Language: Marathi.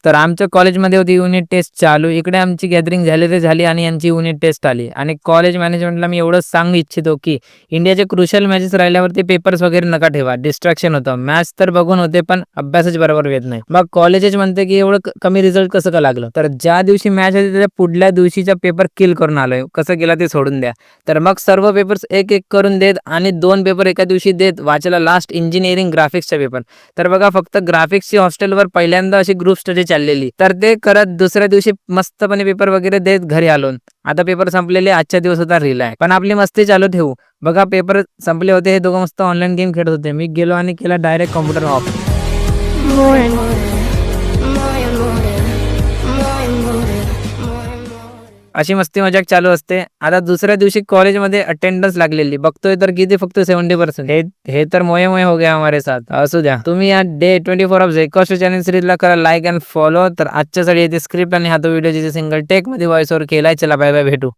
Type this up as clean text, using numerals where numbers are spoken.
तर आमच्या कॉलेजमध्ये होती युनिट टेस्ट चालू. इकडे आमची गॅदरिंग झाली ते झाली आणि यांची युनिट टेस्ट आली आणि कॉलेज मॅनेजमेंटला मी एवढंच सांगू इच्छितो, की इंडियाचे क्रुशियल मॅचेस राहिल्यावरती पेपर्स वगैरे नका ठेवा. डिस्ट्रॅक्शन होतं. मॅच तर बघून होते, पण अभ्यासच बरोबर येत नाही. मग कॉलेजेस म्हणते, की एवढं कमी रिझल्ट कसं काय लागलं? तर ज्या दिवशी मॅच होती त्याच्या पुढल्या दिवशीचा पेपर किल करून आलोय. कसं केला ते सोडून द्या. तर मग सर्व पेपर्स एक-एक करून देत आणि 2 पेपर एका दिवशी देत वाचायला लास्ट इंजिनिअरिंग ग्राफिक्सचा पेपर. तर बघा फक्त ग्राफिक्सची हॉस्टेलवर पहिल्यांदा अशी ग्रुप स्टडी चाललेली. तर ते करत दुसऱ्या दिवशी मस्तपणे पेपर वगैरे देत घरी आलो. आता पेपर संपलेले, आजचा दिवस होता रिलॅक्स. पण आपली मस्ती चालू ठेवू. बघा पेपर संपले होते, हे दोघं मस्त ऑनलाईन गेम खेळत होते. मी गेलो आणि केला डायरेक्ट कॉम्प्युटर ऑफ. अशी मस्ती मजाक चालू असते. आता दुसऱ्या दिवशी कॉलेजमध्ये अटेंडन्स लागलेली. बघतोय तर किती फक्त 70%. हे तर मोये मोये हो गया हमारे साथ. असू द्या. तुम्ही या डे 24 ऑफ झेडकास्ट चॅनल सिरीजला करा लाईक अँड फॉलो. तर आजच्यासाठी येते स्क्रिप्ट आणि हा तो व्हिडिओ जिथे सिंगल टेक मध्ये व्हॉइस ओव्हर केलाय. चला बाय बाय, भेटू.